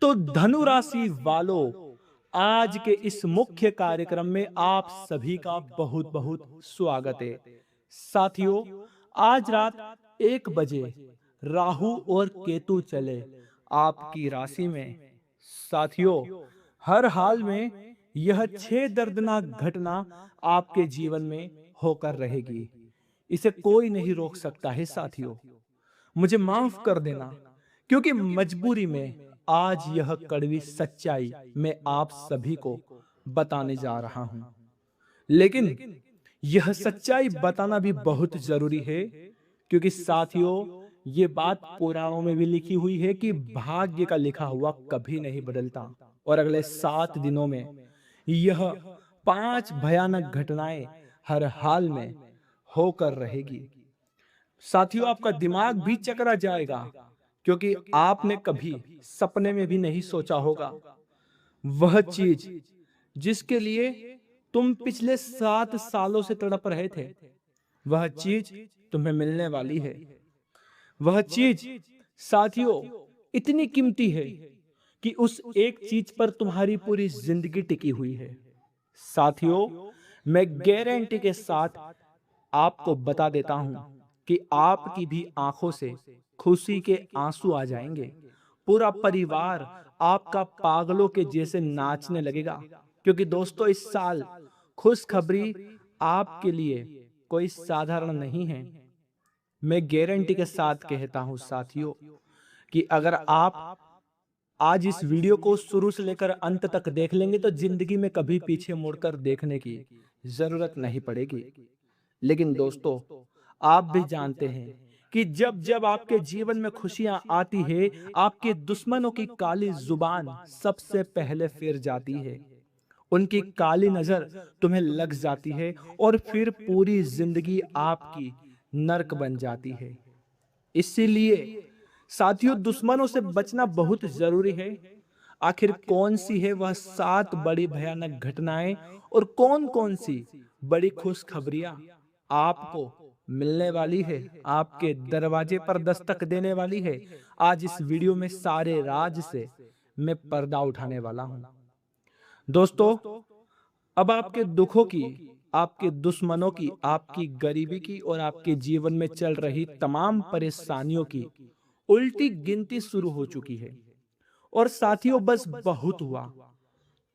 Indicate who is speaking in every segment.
Speaker 1: तो धनु राशि वालों, आज के इस मुख्य कार्यक्रम में आप सभी का बहुत बहुत स्वागत है। साथियों, आज रात 1 बजे राहु और केतु चले आपकी राशि में। साथियों, हर हाल में यह 6 दर्दनाक घटना आपके जीवन में होकर रहेगी। इसे कोई नहीं रोक सकता है साथियों। मुझे माफ कर देना, क्योंकि मजबूरी में आज यह कड़वी सच्चाई मैं आप सभी को बताने जा रहा हूं। लेकिन यह सच्चाई बताना भी बहुत जरूरी है, क्योंकि साथियों, ये बात पुराणों में भी लिखी हुई है कि भाग्य का लिखा हुआ कभी नहीं बदलता। और अगले 7 दिनों में यह 5 भयानक घटनाएं हर हाल में होकर रहेगी। साथियों, आपका दिमाग भी चकरा जाएगा, क्योंकि आपने कभी सपने में भी नहीं सोचा होगा वह चीज जिसके लिए तुम पिछले 7 सालों से तड़प रहे थे, वह चीज तुम्हें मिलने वाली है। वह चीज साथियों इतनी कीमती है कि उस एक चीज पर तुम्हारी पूरी जिंदगी टिकी हुई है। साथियों, मैं गारंटी के साथ आपको बता देता हूं कि आपकी भी आंखों से खुशी के आंसू आ जाएंगे। पूरा परिवार आपका पागलों के जैसे नाचने लगेगा, क्योंकि दोस्तों, इस साल खुशखबरी आपके लिए कोई साधारण नहीं है। मैं गारंटी के साथ कहता हूं साथियों कि अगर आप आज इस वीडियो को शुरू से लेकर अंत तक देख लेंगे तो जिंदगी में कभी पीछे मुड़कर देखने की जरूरत नहीं पड़ेगी। लेकिन दोस्तों, आप भी जानते हैं कि जब जब आपके जीवन में खुशियां आती है, आपके दुश्मनों की काली जुबान सबसे पहले फिर जाती है। उनकी काली नजर तुम्हें लग जाती है और फिर पूरी जिंदगी आपकी नरक बन जाती है। इसीलिए साथियों, दुश्मनों से बचना बहुत जरूरी है। आखिर कौन सी है वह 7 बड़ी भयानक घटनाएं और कौन कौन सी बड़ी खुशखबरियां आपको मिलने वाली है, आपके दरवाजे पर दस्तक देने वाली है। आज इस वीडियो में सारे राज से मैं पर्दा उठाने वाला हूं। दोस्तों, अब आपके दुखों की, आपके दुश्मनों की, आपकी गरीबी की और आपके जीवन में चल रही तमाम परेशानियों की उल्टी गिनती शुरू हो चुकी है। और साथियों, बस बहुत हुआ।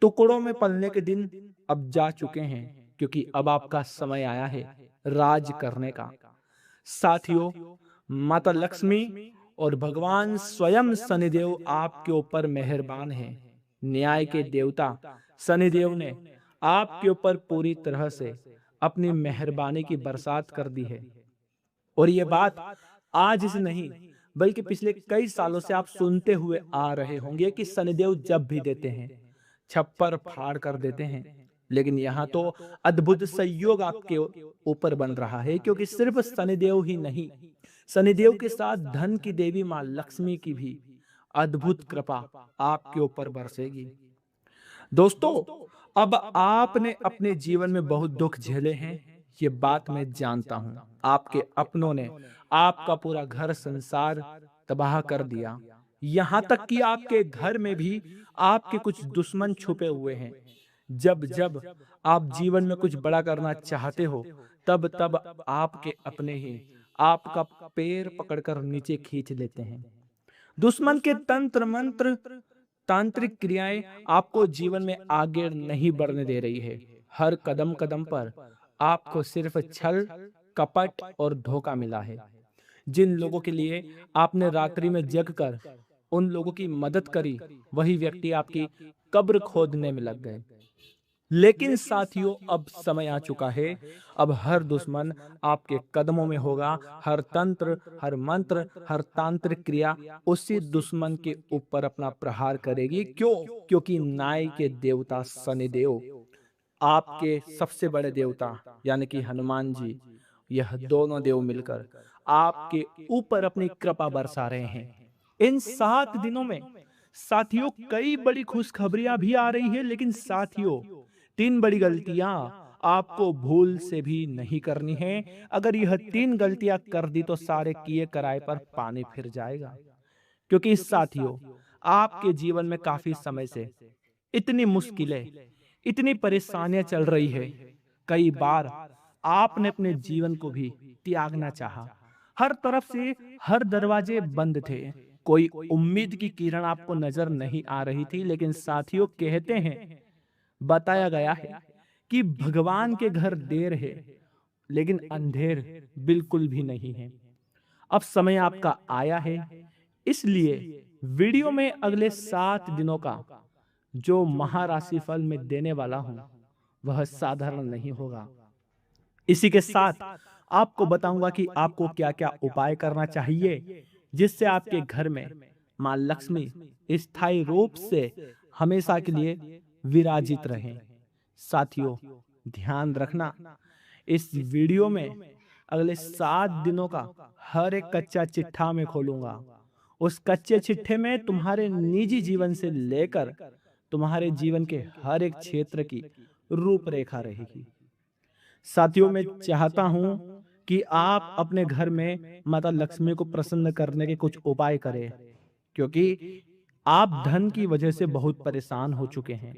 Speaker 1: टुकड़ों में पलने के दिन अब जा चुके हैं, क्योंकि अब आपका समय आया है राज करने का। साथियों, माता लक्ष्मी और भगवान स्वयं शनिदेव आपके ऊपर मेहरबान हैं। न्याय के देवता शनिदेव ने आपके ऊपर पूरी तरह से अपनी मेहरबानी की बरसात कर दी है। और ये बात आज से नहीं, बल्कि पिछले कई सालों से आप सुनते हुए आ रहे होंगे कि शनिदेव जब भी देते हैं छप्पर फाड़ कर देते हैं। लेकिन यहाँ तो अद्भुत संयोग आपके ऊपर बन रहा है, क्योंकि सिर्फ शनिदेव ही नहीं, शनिदेव के साथ धन की देवी मां लक्ष्मी की भी अद्भुत कृपा आपके ऊपर बरसेगी। दोस्तों, अब आपने अपने जीवन में बहुत दुख झेले हैं, ये बात मैं जानता हूं। आपके अपनों ने आपका पूरा घर संसार तबाह कर दिया। यहां तक कि आपके घर में भी आपके कुछ दुश्मन छुपे हुए हैं। जब जब आप जीवन में कुछ बड़ा करना चाहते हो, तब तब आपके अपने ही आपका पैर पकड़कर नीचे खींच लेते हैं। दुश्मन के तंत्र मंत्र, तांत्रिक क्रियाएं आपको जीवन में आगे नहीं बढ़ने दे रही है। हर कदम कदम पर आपको सिर्फ छल, कपट और धोखा मिला है। जिन लोगों के लिए आपने रात्रि में जगकर उन लोगों की मदद करी, वही व्यक्ति आपकी कब्र खोदने में लग गए। लेकिन साथियों, अब समय आ चुका है। अब हर दुश्मन आपके कदमों में होगा। हर तंत्र, हर मंत्र, हर तांत्रिक क्रिया उसी दुश्मन के ऊपर अपना प्रहार करेगी। क्यों? क्योंकि न्याय के देवता शनिदेव, आपके सबसे बड़े देवता यानी कि हनुमान जी, यह दोनों देव मिलकर आपके ऊपर अपनी कृपा बरसा रहे हैं। इन 7 दिनों में साथियों कई बड़ी खुशखबरियां भी आ रही है, लेकिन साथियों 3 बड़ी गलतियां आपको भूल से भी नहीं करनी है। अगर यह 3 गलतियां कर दी तो सारे किए कराए पर पानी फिर जाएगा। क्योंकि साथियों, आपके जीवन में काफी समय से इतनी मुश्किलें, इतनी परेशानियां चल रही है, कई बार आपने अपने जीवन को भी त्यागना चाहा। हर तरफ से हर दरवाजे बंद थे, कोई उम्मीद की किरण आपको नजर नहीं आ रही थी। लेकिन साथियों, कहते हैं, बताया गया है कि भगवान के घर देर है, लेकिन अंधेर बिल्कुल भी नहीं है। अब समय आपका आया है, इसलिए वीडियो में अगले 7 दिनों का जो महाराशि फल मैं देने वाला हूं, वह साधारण नहीं होगा। इसी के साथ आपको बताऊंगा कि आपको क्या क्या उपाय करना चाहिए, जिससे आपके घर में मां लक्ष्मी स्थायी रूप से हमेशा के लिए विराजित रहें। साथियों, ध्यान रखना, इस वीडियो में अगले 7 दिनों का हर एक कच्चा चिट्ठा मैं खोलूंगा। उस कच्चे चिट्ठे में तुम्हारे निजी जीवन से लेकर तुम्हारे जीवन के हर एक क्षेत्र की रूपरेखा रहेगी। साथियों, मैं चाहता हूं कि आप अपने घर में माता लक्ष्मी को प्रसन्न करने के कुछ उपाय करें, क्योंकि आप धन की वजह से बहुत परेशान हो चुके हैं।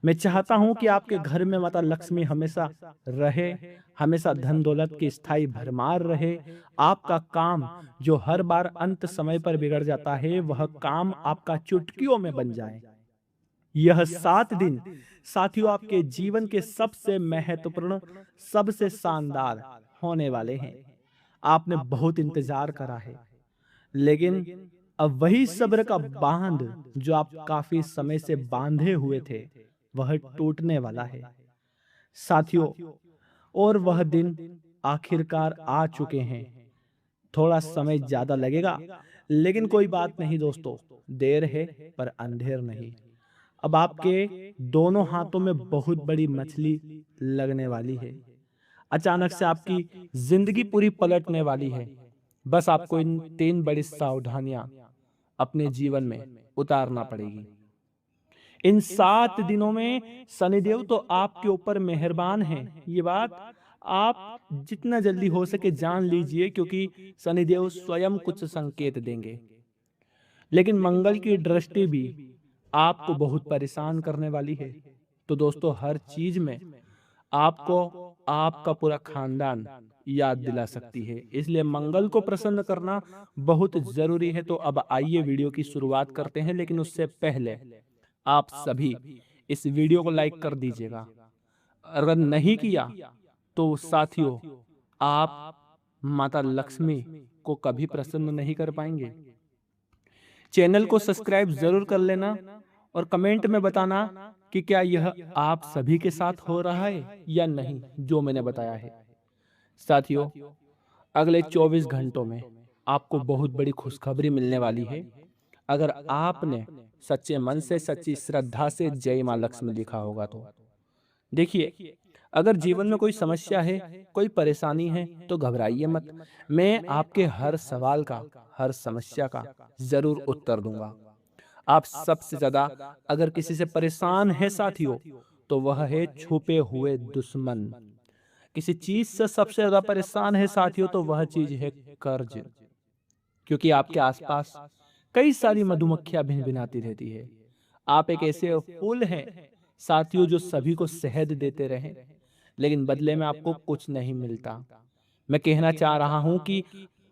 Speaker 1: मैं चाहता हूं कि आपके घर में माता लक्ष्मी हमेशा रहे, हमेशा धन दौलत की स्थायी भरमार रहे। आपका काम जो हर बार अंत समय पर बिगड़ जाता है, वह काम आपका चुटकियों में बन जाए। यह 7 दिन साथियों आपके जीवन के सबसे महत्वपूर्ण, सबसे शानदार होने वाले हैं। आपने बहुत इंतजार करा है, लेकिन अब वही सब्र का बांध जो आप काफी समय से बांधे हुए थे, वह टूटने वाला है। साथियों, और वह दिन आखिरकार आ चुके हैं। थोड़ा समय ज्यादा लगेगा, लेकिन कोई बात नहीं दोस्तों, देर है पर अंधेर नहीं। अब आपके दोनों हाथों में बहुत बड़ी मछली लगने वाली है। अचानक से आपकी जिंदगी पूरी पलटने वाली है। बस आपको इन 3 बड़ी सावधानियां अपने जीवन में उतारना पड़ेगी। इन 7 दिनों में शनिदेव तो आपके ऊपर मेहरबान हैं। ये बात आप जितना जल्दी हो सके जान लीजिए, क्योंकि शनिदेव स्वयं कुछ संकेत देंगे। लेकिन मंगल की दृष्टि भी आपको बहुत परेशान करने वाली है। तो दोस्तों, हर चीज में आपको आपका पूरा खानदान याद दिला सकती है, इसलिए मंगल को प्रसन्न करना बहुत जरूरी है। तो अब आइए वीडियो की शुरुआत करते हैं, लेकिन उससे पहले आप सभी इस वीडियो को लाइक कर दीजिएगा। अगर नहीं किया तो साथियों, आप माता लक्ष्मी को कभी प्रसन्न नहीं कर पाएंगे। चैनल को सब्सक्राइब जरूर कर लेना और कमेंट में बताना कि क्या यह आप सभी के साथ हो रहा है या नहीं, जो मैंने बताया है। साथियों, अगले 24 घंटों में आपको बहुत बड़ी खुशखबरी मिलने वाली है। अगर आपने सच्चे मन से, सच्ची श्रद्धा से जय मां लक्ष्मी लिखा होगा तो देखिए, अगर जीवन में कोई समस्या है, कोई परेशानी है, तो घबराइए मत। मैं आपके हर सवाल का, हर समस्या का जरूर उत्तर दूंगा। आप सबसे ज्यादा अगर किसी से परेशान है साथियों, तो वह है छुपे हुए दुश्मन। किसी चीज से सबसे ज्यादा परेशान है साथियों, तो वह चीज है कर्ज। क्योंकि आपके आसपास कई सारी मधुमक्खियां भिनभिनाती रहती है। आप एक ऐसे फूल हैं साथियों, जो सभी को शहद देते रहे, लेकिन बदले में आपको कुछ नहीं मिलता। मैं कहना चाह रहा हूं कि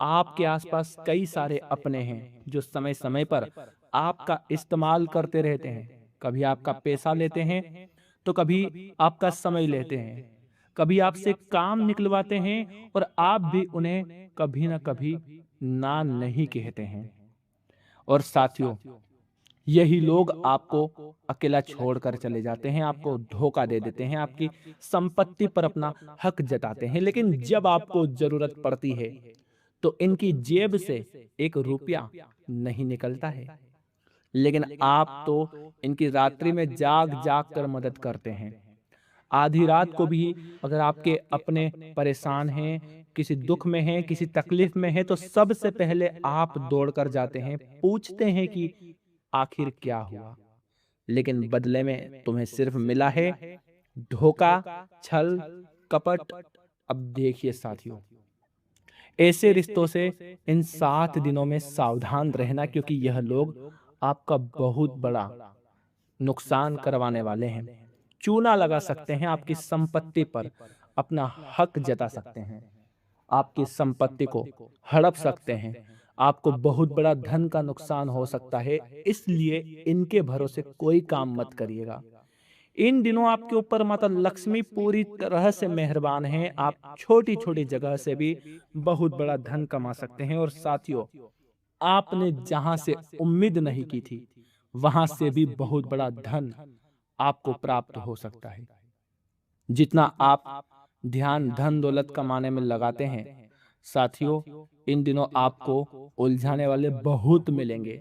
Speaker 1: आपके आसपास कई सारे अपने हैं, जो समय समय पर आपका इस्तेमाल करते रहते हैं। कभी आपका पैसा लेते हैं, तो कभी आपका समय लेते हैं, कभी आपसे काम निकलवाते हैं, और आप भी उन्हें कभी ना कभी ना नहीं कहते हैं। और साथियों, यही लोग आपको अकेला छोड़कर चले जाते हैं, आपको धोखा दे देते हैं, आपकी संपत्ति पर अपना हक जताते हैं। लेकिन जब आपको जरूरत पड़ती है, तो इनकी जेब से 1 रुपया नहीं निकलता है, लेकिन आप तो इनकी रात्रि में जाग जाग कर मदद करते हैं। आधी रात को भी अगर आपके अपने परेशान हैं, किसी दुख में हैं, किसी तकलीफ में हैं, तो सबसे पहले आप दौड़कर जाते हैं, पूछते हैं कि आखिर क्या हुआ। लेकिन बदले में तुम्हें सिर्फ मिला है धोखा, छल, कपट। अब देखिए साथियों, ऐसे रिश्तों से इन 7 दिनों में सावधान रहना, क्योंकि यह लोग आपका बहुत बड़ा नुकसान करवाने वाले हैं। चूना लगा सकते हैं आपकी संपत्ति पर, अपना हक जता सकते हैं, आपकी संपत्ति को हड़प सकते हैं, आपको बहुत बड़ा धन का नुकसान हो सकता है। इसलिए इनके भरोसे कोई काम मत करिएगा। इन दिनों आपके ऊपर माता लक्ष्मी पूरी तरह से मेहरबान हैं। आप छोटी छोटी जगह से भी बहुत बड़ा धन कमा सकते हैं। और साथियों, आपने जहां से उम्मीद नहीं की थी, वहां से भी बहुत बड़ा धन आपको प्राप्त हो सकता है। जितना आप ध्यान धन दौलत कमाने में लगाते हैं, साथियों, इन दिनों आपको उलझाने वाले बहुत मिलेंगे।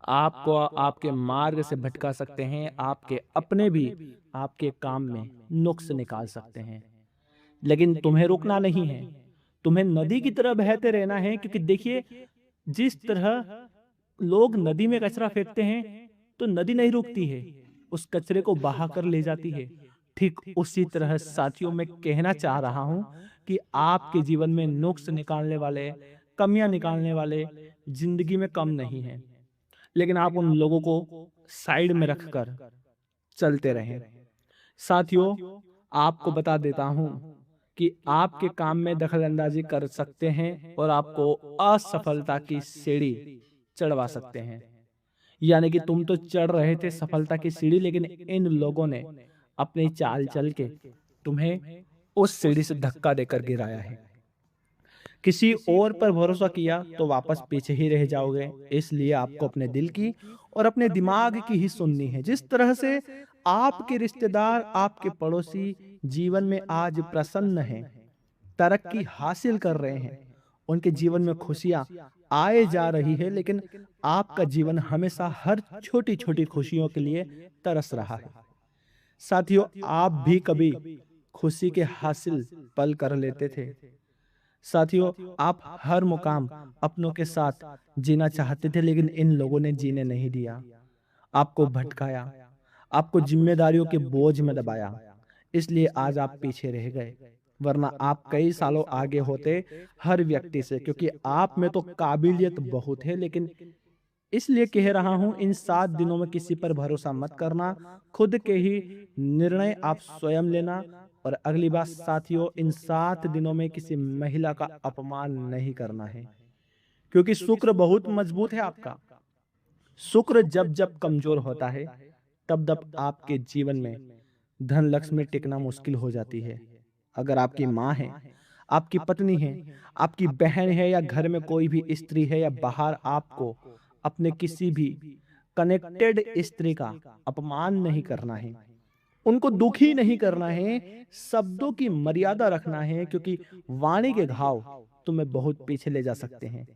Speaker 1: आपको आपके मार्ग से भटका सकते हैं, आपके अपने भी आपके काम में नुक्स निकाल सकते हैं। लेकिन तुम्हें रुकना नहीं है, तुम्हें नदी की तरह बहते रहना है। क्योंकि देखिए, जिस तरह लोग नदी में कचरा फेंकते हैं तो नदी नहीं रुकती है, उस कचरे को बहा कर ले जाती है। ठीक उसी तरह साथियों, मैं कहना चाह रहा हूं कि आपके जीवन में नुक्स निकालने वाले, कमियां निकालने वाले जिंदगी में कम नहीं है। लेकिन आप उन लोगों को साइड में रखकर चलते रहें। साथियों, आपको बता देता हूं कि आपके काम में दखलंदाजी कर सकते हैं और आपको असफलता की सीढ़ी चढ़वा सकते हैं। यानी कि तुम तो चढ़ रहे थे सफलता की सीढ़ी, लेकिन इन लोगों ने अपनी चाल चल के तुम्हें उस सीढ़ी से धक्का देकर गिराया है। किसी और पर भरोसा किया तो वापस पीछे ही रह जाओगे। इसलिए आपको अपने दिल की और अपने दिमाग की ही सुननी है। जिस तरह से आपके रिश्तेदार, आपके पड़ोसी जीवन में आज प्रसन्न हैं, तरक्की हासिल कर रहे हैं, उनके जीवन में खुशियां आए जा रही है, लेकिन आपका जीवन हमेशा हर छोटी छोटी खुशियों के लिए तरस रहा है। साथियों, आप भी कभी खुशी के हासिल पल कर लेते थे। साथियों, आप हर मुकाम अपनों के साथ जीना चाहते थे, लेकिन इन लोगों ने जीने नहीं दिया। आपको भटकाया, आपको जिम्मेदारियों के बोझ में दबाया। इसलिए आज आप पीछे रह गए, वरना आप कई सालों आगे होते हर व्यक्ति से। क्योंकि आप में तो काबिलियत बहुत है, लेकिन इसलिए कह रहा हूं, इन 7 दिनों में किसी पर भरोसा मत करना। खुद के ही निर्णय आप स्वयं लेना। और अगली बात साथियों, इन 7 दिनों में किसी महिला का अपमान नहीं करना है। क्योंकि शुक्र बहुत मजबूत है आपका। शुक्र जब जब कमजोर होता है, तब तब आपके जीवन में धन लक्ष्मी टिकना मुश्किल हो जाती है। अगर आपकी माँ है, आपकी पत्नी है, आपकी बहन है, या घर में कोई भी स्त्री है, या बाहर, आपको अपने किसी भी कनेक्टेड स्त्री का अपमान नहीं करना है, उनको दुखी नहीं करना है, शब्दों की मर्यादा रखना है। क्योंकि वाणी के घाव तुम्हें बहुत पीछे ले जा सकते हैं।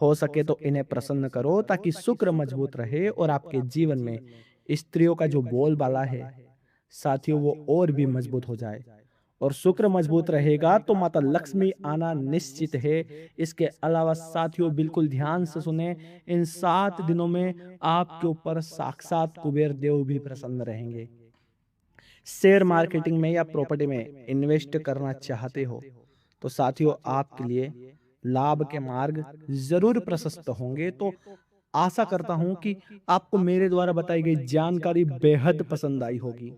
Speaker 1: हो सके तो इन्हें प्रसन्न करो, ताकि शुक्र मजबूत रहे और आपके जीवन में स्त्रियों का जो बोलबाला है, साथियों, वो और भी मजबूत हो जाए। और शुक्र मजबूत रहेगा तो माता लक्ष्मी आना निश्चित है। इसके अलावा साथियों, बिल्कुल ध्यान से सुने, इन 7 दिनों में आपके ऊपर साक्षात कुबेर देव भी प्रसन्न रहेंगे। शेयर मार्केटिंग में या प्रॉपर्टी में इन्वेस्ट करना चाहते हो तो साथियों, आपके लिए लाभ के मार्ग जरूर प्रशस्त होंगे। तो आशा करता हूं कि आपको मेरे द्वारा बताई गई जानकारी बेहद पसंद आई होगी।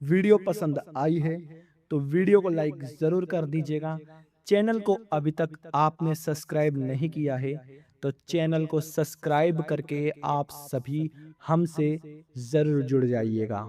Speaker 1: वीडियो पसंद आई है तो वीडियो को लाइक जरूर कर दीजिएगा। चैनल को अभी तक आपने सब्सक्राइब नहीं किया है तो चैनल को सब्सक्राइब करके आप सभी हमसे जरूर जुड़ जाइएगा।